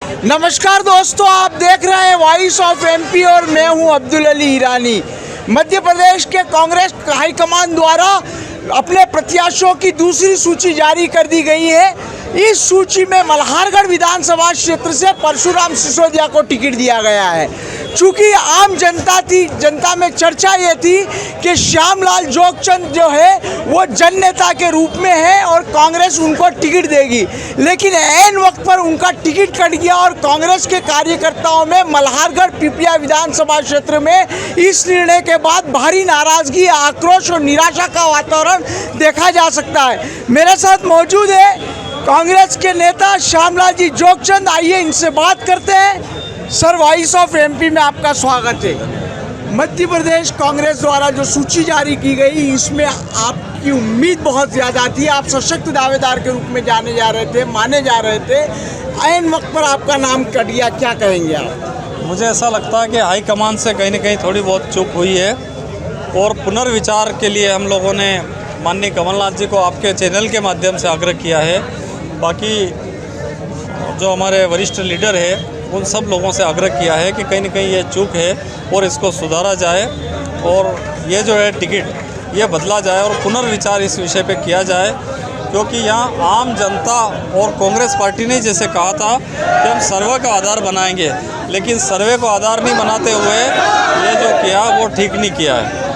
नमस्कार दोस्तों, आप देख रहे हैं वॉइस ऑफ एमपी और मैं हूं अब्दुल अली ईरानी। मध्य प्रदेश के कांग्रेस हाईकमान द्वारा अपने प्रत्याशियों की दूसरी सूची जारी कर दी गई है। इस सूची में मल्हारगढ़ विधानसभा क्षेत्र से परशुराम सिसोदिया को टिकट दिया गया है। चूँकि आम जनता में चर्चा ये थी कि श्यामलाल जोगचंद जो है वो जन नेता के रूप में है और कांग्रेस उनको टिकट देगी, लेकिन ऐन वक्त पर उनका टिकट कट गया और कांग्रेस के कार्यकर्ताओं में मल्हारगढ़ पिपिया विधानसभा क्षेत्र में इस निर्णय के बाद भारी नाराजगी, आक्रोश और निराशा का वातावरण देखा जा सकता है। मेरे साथ मौजूद है कांग्रेस के नेता श्यामलाल जी जोगचंद। आइए इनसे बात करते हैं। सर, वॉइस ऑफ एमपी में आपका स्वागत है। मध्य प्रदेश कांग्रेस द्वारा जो सूची जारी की गई, इसमें आपकी उम्मीद बहुत ज़्यादा थी। आप सशक्त दावेदार के रूप में माने जा रहे थे। ऐन वक्त पर आपका नाम कट गया, क्या कहेंगे आप? मुझे ऐसा लगता है कि हाईकमान से कहीं न कहीं थोड़ी बहुत चूक हुई है और पुनर्विचार के लिए हम लोगों ने माननीय कमलनाथ जी को आपके चैनल के माध्यम से आग्रह किया है। बाकी जो हमारे वरिष्ठ लीडर है उन सब लोगों से आग्रह किया है कि कहीं न कहीं ये चूक है और इसको सुधारा जाए और ये जो है टिकट ये बदला जाए और पुनर्विचार इस विषय पे किया जाए, क्योंकि यहाँ आम जनता और कांग्रेस पार्टी ने जैसे कहा था कि हम सर्वे का आधार बनाएंगे, लेकिन सर्वे को आधार नहीं बनाते हुए ये जो किया वो ठीक नहीं किया है।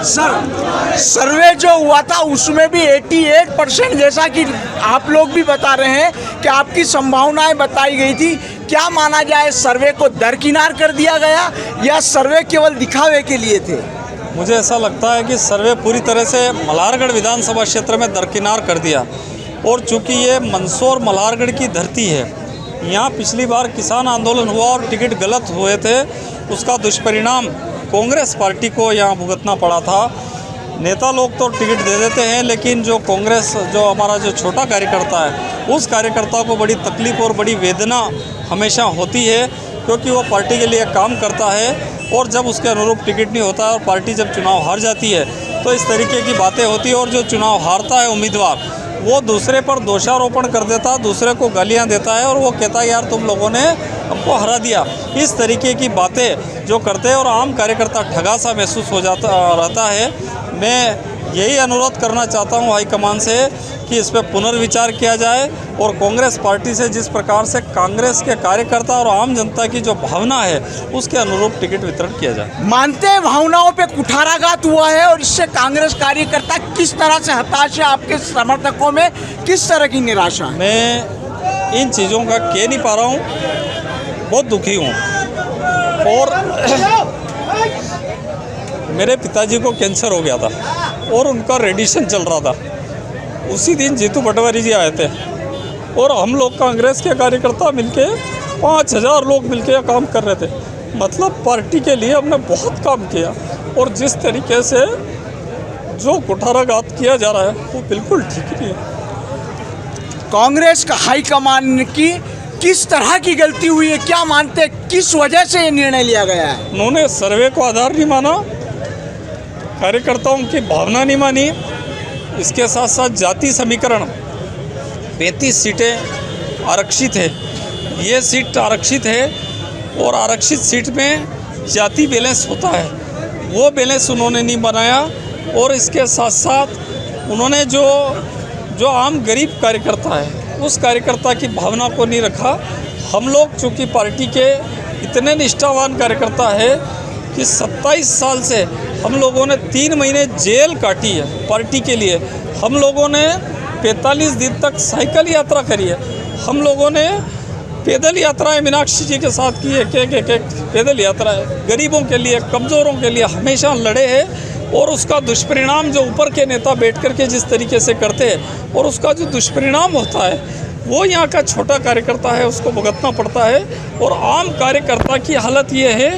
सर, सर्वे जो हुआ था उसमें भी 88% जैसा कि आप लोग भी बता रहे हैं कि आपकी संभावनाएं बताई गई थी। क्या माना जाए, सर्वे को दरकिनार कर दिया गया या सर्वे केवल दिखावे के लिए थे? मुझे ऐसा लगता है कि सर्वे पूरी तरह से मल्हारगढ़ विधानसभा क्षेत्र में दरकिनार कर दिया और चूंकि ये मंदसौर मल्हारगढ़ की धरती है, यहाँ पिछली बार किसान आंदोलन हुआ और टिकट गलत हुए थे, उसका दुष्परिणाम कांग्रेस पार्टी को यहाँ भुगतना पड़ा था। नेता लोग तो टिकट दे देते हैं, लेकिन जो कांग्रेस जो हमारा जो छोटा कार्यकर्ता है उस कार्यकर्ता को बड़ी तकलीफ़ और बड़ी वेदना हमेशा होती है, क्योंकि वो पार्टी के लिए काम करता है और जब उसके अनुरूप टिकट नहीं होता है और पार्टी जब चुनाव हार जाती है तो इस तरीके की बातें होती है। और जो चुनाव हारता है उम्मीदवार, वो दूसरे पर दोषारोपण कर देता, दूसरे को गालियां देता है और वो कहता है यार तुम लोगों ने हमको हरा दिया। इस तरीके की बातें जो करते हैं और आम कार्यकर्ता ठगा सा महसूस हो जाता रहता है। मैं यही अनुरोध करना चाहता हूं हाईकमान से कि इस पर पुनर्विचार किया जाए और कांग्रेस पार्टी से जिस प्रकार से कांग्रेस के कार्यकर्ता और आम जनता की जो भावना है उसके अनुरूप टिकट वितरण किया जाए। मानते हैं भावनाओं पे कुठाराघात हुआ है और इससे कांग्रेस कार्यकर्ता किस तरह से हताश है, आपके समर्थकों में किस तरह की निराशा है? मैं इन चीज़ों का कह नहीं पा रहा हूँ, बहुत दुखी हूँ। और मेरे पिताजी को कैंसर हो गया था और उनका रेडिएशन चल रहा था। उसी दिन जीतू पटवारी जी आए थे और हम लोग कांग्रेस के कार्यकर्ता मिलके 5000 लोग मिलके काम कर रहे थे। मतलब पार्टी के लिए हमने बहुत काम किया और जिस तरीके से जो कुठाराघात किया जा रहा है वो बिल्कुल ठीक नहीं है। कांग्रेस का हाईकमान की किस तरह की गलती हुई है, क्या मानते हैं, किस वजह से ये निर्णय लिया गया है? उन्होंने सर्वे को आधार नहीं माना, कार्यकर्ताओं की भावना नहीं मानी, इसके साथ साथ जाति समीकरण 35 सीटें आरक्षित है, ये सीट आरक्षित है और आरक्षित सीट में जाति बैलेंस होता है, वो बैलेंस उन्होंने नहीं बनाया। और इसके साथ साथ उन्होंने जो आम गरीब कार्यकर्ता है उस कार्यकर्ता की भावना को नहीं रखा। हम लोग चूँकि पार्टी के इतने निष्ठावान कार्यकर्ता है कि 27 साल से हम लोगों ने 3 महीने जेल काटी है पार्टी के लिए। हम लोगों ने 45 दिन तक साइकिल यात्रा करी है। हम लोगों ने पैदल यात्राएं मीनाक्षी जी के साथ की है, एक पैदल यात्रा है। गरीबों के लिए, कमज़ोरों के लिए हमेशा लड़े हैं और उसका दुष्परिणाम जो ऊपर के नेता बैठ कर के जिस तरीके से करते हैं और उसका जो दुष्परिणाम होता है वो यहाँ का छोटा कार्यकर्ता है उसको भुगतना पड़ता है। और आम कार्यकर्ता की हालत ये है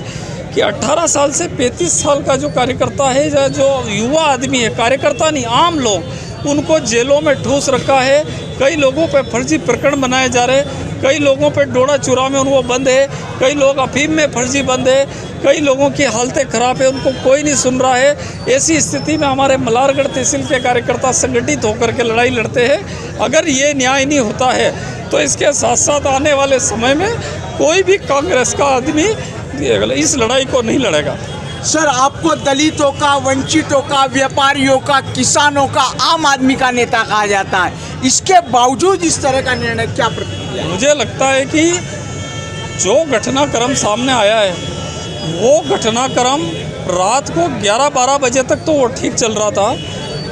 कि 18 साल से 35 साल का जो कार्यकर्ता है या जो युवा आदमी है, कार्यकर्ता नहीं आम लोग, उनको जेलों में ठूस रखा है। कई लोगों पर फर्जी प्रकरण बनाए जा रहे हैं, कई लोगों पे डोडा चूरा में उनको बंद है, कई लोग अफीम में फर्जी बंद है, कई लोगों की हालतें ख़राब है, उनको कोई नहीं सुन रहा है। ऐसी स्थिति में हमारे मल्हारगढ़ तहसील के कार्यकर्ता संगठित होकर के लड़ाई लड़ते हैं। अगर ये न्याय नहीं होता है तो इसके साथ साथ आने वाले समय में कोई भी कांग्रेस का आदमी इस लड़ाई को नहीं लड़ेगा। सर, आपको दलितों का, वंचितों का, व्यापारियों का, किसानों का, आम आदमी का नेता कहा जाता है, इसके बावजूद इस तरह का निर्णय, क्या प्रतिक्रिया? मुझे लगता है कि जो घटनाक्रम सामने आया है वो घटनाक्रम रात को 11-12 बजे तक तो वो ठीक चल रहा था।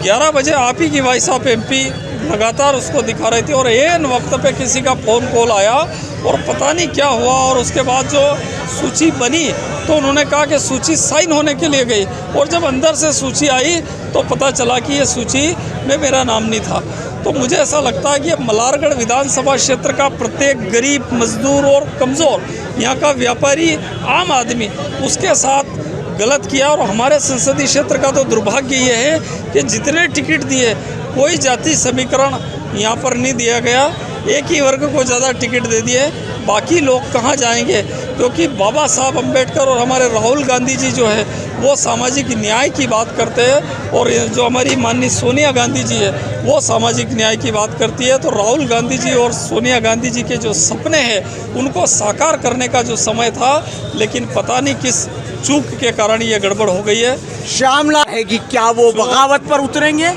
11 बजे आप ही की वाइस ऑफ एमपी लगातार उसको दिखा रही थी और एन वक्त पे किसी का फ़ोन कॉल आया और पता नहीं क्या हुआ। और उसके बाद जो सूची बनी तो उन्होंने कहा कि सूची साइन होने के लिए गई, और जब अंदर से सूची आई तो पता चला कि ये सूची में मेरा नाम नहीं था। तो मुझे ऐसा लगता है कि मल्हारगढ़ विधानसभा क्षेत्र का प्रत्येक गरीब, मजदूर और कमज़ोर, यहाँ का व्यापारी, आम आदमी उसके साथ गलत किया। और हमारे संसदीय क्षेत्र का तो दुर्भाग्य ये है कि जितने टिकट दिए कोई जाति समीकरण यहाँ पर नहीं दिया गया, एक ही वर्ग को ज़्यादा टिकट दे दिए, बाकी लोग कहाँ जाएंगे? क्योंकि बाबा साहब अम्बेडकर और हमारे राहुल गांधी जी जो है वो सामाजिक न्याय की बात करते हैं, और जो हमारी माननीय सोनिया गांधी जी है वो सामाजिक न्याय की बात करती है। तो राहुल गांधी जी और सोनिया गांधी जी के जो सपने हैं उनको साकार करने का जो समय था, लेकिन पता नहीं किस चूक के कारण ये गड़बड़ हो गई है। श्यामला है कि क्या वो बगावत पर उतरेंगे?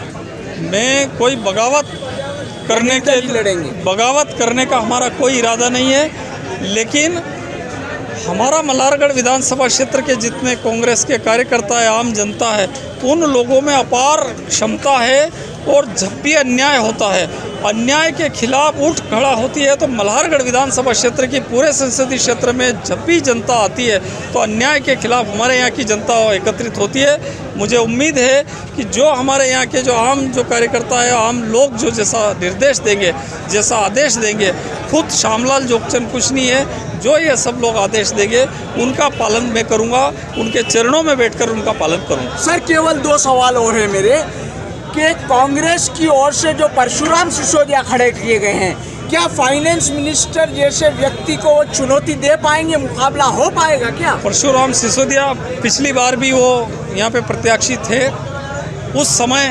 मैं कोई बगावत करने के लड़ेंगे? बगावत करने का हमारा कोई इरादा नहीं है, लेकिन हमारा मल्हारगढ़ विधानसभा क्षेत्र के जितने कांग्रेस के कार्यकर्ता है, आम जनता है, उन लोगों में अपार क्षमता है। और जब भी अन्याय होता है, अन्याय के खिलाफ उठ खड़ा होती है, तो मल्हारगढ़ विधानसभा क्षेत्र की पूरे संसदीय क्षेत्र में जब भी जनता आती है तो अन्याय के खिलाफ हमारे यहाँ की जनता एकत्रित होती है। मुझे उम्मीद है कि जो हमारे यहाँ के जो आम जो कार्यकर्ता है, आम लोग जो जैसा निर्देश देंगे, जैसा आदेश देंगे, खुद श्यामलाल जोगचंद कुछ नहीं है, जो ये सब लोग आदेश देंगे उनका पालन मैं करूँगा, उनके चरणों में बैठकर उनका पालन करूँगा। सर, केवल 2 सवाल और हैं मेरे, कि कांग्रेस की ओर से जो परशुराम सिसोदिया खड़े किए गए हैं, क्या फाइनेंस मिनिस्टर जैसे व्यक्ति को वो चुनौती दे पाएंगे? मुकाबला हो पाएगा क्या? परशुराम सिसोदिया पिछली बार भी वो यहाँ पे प्रत्याशी थे, उस समय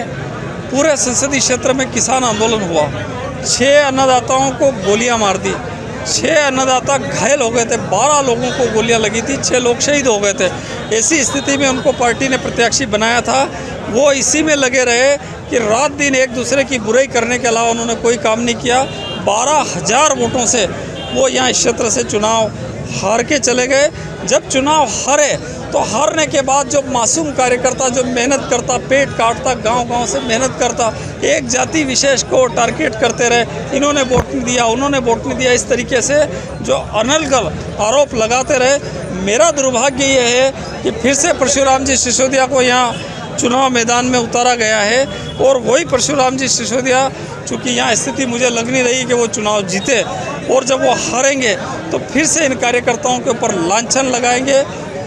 पूरे संसदीय क्षेत्र में किसान आंदोलन हुआ, 6 अन्नदाताओं को गोलियां मार दी, 6 अन्नदाता घायल हो गए थे, 12 लोगों को गोलियां लगी थी, 6 लोग शहीद हो गए थे। ऐसी स्थिति में उनको पार्टी ने प्रत्याशी बनाया था। वो इसी में लगे रहे कि रात दिन एक दूसरे की बुराई करने के अलावा उन्होंने कोई काम नहीं किया। 12,000 वोटों से वो यहाँ इस क्षेत्र से चुनाव हार के चले गए। जब चुनाव हारे तो हारने के बाद जो मासूम कार्यकर्ता जो मेहनत करता, पेट काटता, गांव-गांव से मेहनत करता, एक जाति विशेष को टारगेट करते रहे, इन्होंने वोट नहीं दिया, उन्होंने वोट नहीं दिया, इस तरीके से जो अनलगल आरोप लगाते रहे। मेरा दुर्भाग्य ये है कि फिर से परशुराम जी सिसोदिया को यहाँ चुनाव मैदान में उतारा गया है, और वही परशुराम जी सिसोदिया, चूँकि यहाँ स्थिति मुझे लग नहीं रही कि वो चुनाव जीते, और जब वो हारेंगे तो फिर से इन कार्यकर्ताओं के ऊपर लांछन लगाएंगे।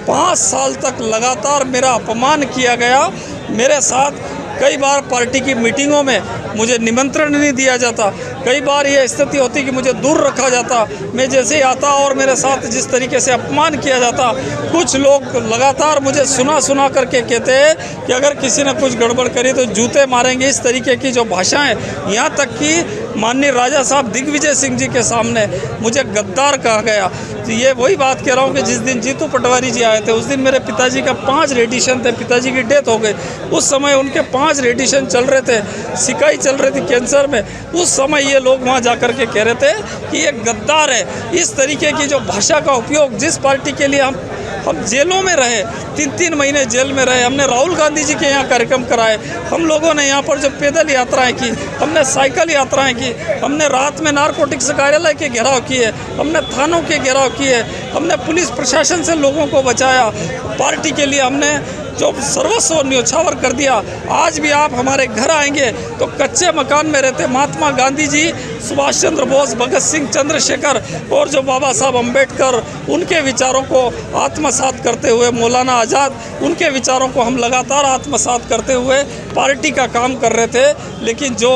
5 साल तक लगातार मेरा अपमान किया गया, मेरे साथ कई बार पार्टी की मीटिंगों में मुझे निमंत्रण नहीं दिया जाता, कई बार ये स्थिति होती कि मुझे दूर रखा जाता, मैं जैसे ही आता और मेरे साथ जिस तरीके से अपमान किया जाता। कुछ लोग लगातार मुझे सुना करके कहते हैं कि अगर किसी ने कुछ गड़बड़ करी तो जूते मारेंगे, इस तरीके की जो भाषाएं, यहाँ तक कि माननीय राजा साहब दिग्विजय सिंह जी के सामने मुझे गद्दार कहा गया। तो ये वही बात कह रहा हूँ कि जिस दिन जीतू पटवारी जी आए थे उस दिन मेरे पिताजी का 5 रेडिशन थे, पिताजी की डेथ हो गई, उस समय उनके 5 रेडिशन चल रहे थे, सिकाई चल रही थी कैंसर में। उस समय ये लोग वहाँ जाकर के कह रहे थे कि ये गद्दार है। इस तरीके की जो भाषा का उपयोग, जिस पार्टी के लिए हम जेलों में रहे, 3-3 महीने जेल में रहे, हमने राहुल गांधी जी के यहाँ कार्यक्रम कराए, हम लोगों ने यहाँ पर जो पैदल यात्राएं की, हमने साइकिल यात्राएं की, हमने रात में नारकोटिक्स कार्यालय के घेराव किए, हमने थानों के घेराव किए, हमने पुलिस प्रशासन से लोगों को बचाया, पार्टी के लिए हमने जो सर्वस्व न्योछावर कर दिया। आज भी आप हमारे घर आएंगे तो कच्चे मकान में रहते महात्मा गांधी जी, सुभाष चंद्र बोस, भगत सिंह, चंद्रशेखर और जो बाबा साहब अम्बेडकर, उनके विचारों को आत्मसात करते हुए, मौलाना आज़ाद, उनके विचारों को हम लगातार आत्मसात करते हुए पार्टी का काम कर रहे थे। लेकिन जो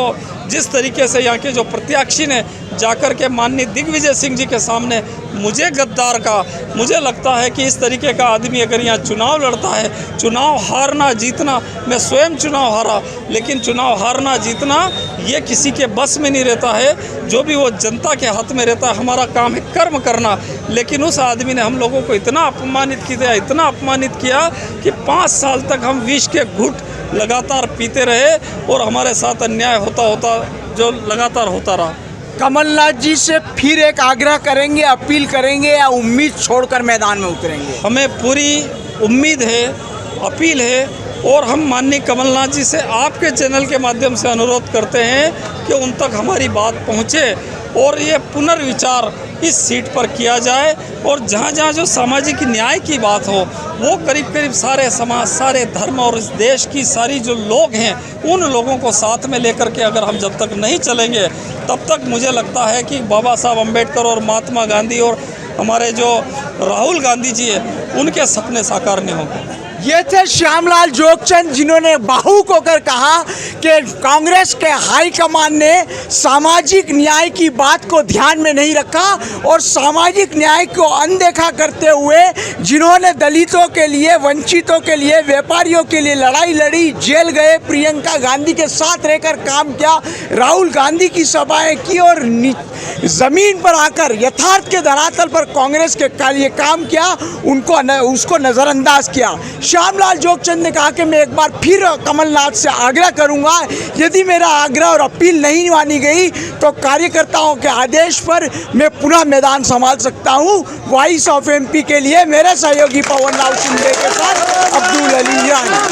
जिस तरीके से यहाँ के जो प्रत्याशी ने जाकर के माननीय दिग्विजय सिंह जी के सामने मुझे गद्दार का, मुझे लगता है कि इस तरीके का आदमी अगर यहाँ चुनाव लड़ता है, चुनाव हारना जीतना, मैं स्वयं चुनाव हारा, लेकिन चुनाव हारना जीतना ये किसी के बस में नहीं रहता है, जो भी वो जनता के हाथ में रहता है। हमारा काम है कर्म करना, लेकिन उस आदमी ने हम लोगों को इतना अपमानित किया, इतना अपमानित किया कि 5 साल तक हम विष के घुट लगातार पीते रहे और हमारे साथ अन्याय होता होता जो लगातार होता रहा। कमलनाथ जी से फिर एक आग्रह करेंगे, अपील करेंगे या उम्मीद छोड़कर मैदान में उतरेंगे? हमें पूरी उम्मीद है, अपील है और हम माननीय कमलनाथ जी से आपके चैनल के माध्यम से अनुरोध करते हैं कि उन तक हमारी बात पहुंचे और ये पुनर्विचार इस सीट पर किया जाए और जहाँ जहाँ जो सामाजिक न्याय की बात हो वो करीब करीब सारे समाज, सारे धर्म और इस देश की सारी जो लोग हैं उन लोगों को साथ में लेकर के अगर हम जब तक नहीं चलेंगे तब तक मुझे लगता है कि बाबा साहब अम्बेडकर और महात्मा गांधी और हमारे जो राहुल गांधी जी हैं उनके सपने साकार नहीं होंगे। ये थे श्यामलाल जोगचंद, जिन्होंने बाहुक होकर कहा कि कांग्रेस के हाईकमान ने सामाजिक न्याय की बात को ध्यान में नहीं रखा और सामाजिक न्याय को अनदेखा करते हुए जिन्होंने दलितों के लिए, वंचितों के लिए, व्यापारियों के लिए लड़ाई लड़ी, जेल गए, प्रियंका गांधी के साथ रहकर काम किया, राहुल गांधी की सभाएं की और ज़मीन पर आकर यथार्थ के धरातल पर कांग्रेस के लिए काम किया, उसको नज़रअंदाज किया। श्यामलाल जोगचंद ने कहा कि मैं एक बार फिर कमलनाथ से आग्रह करूंगा, यदि मेरा आग्रह और अपील नहीं मानी गई तो कार्यकर्ताओं के आदेश पर मैं पुनः मैदान संभाल सकता हूं। वॉइस ऑफ एमपी के लिए मेरे सहयोगी पवन राव शिंदे के साथ अब्दुल अली ईरानी।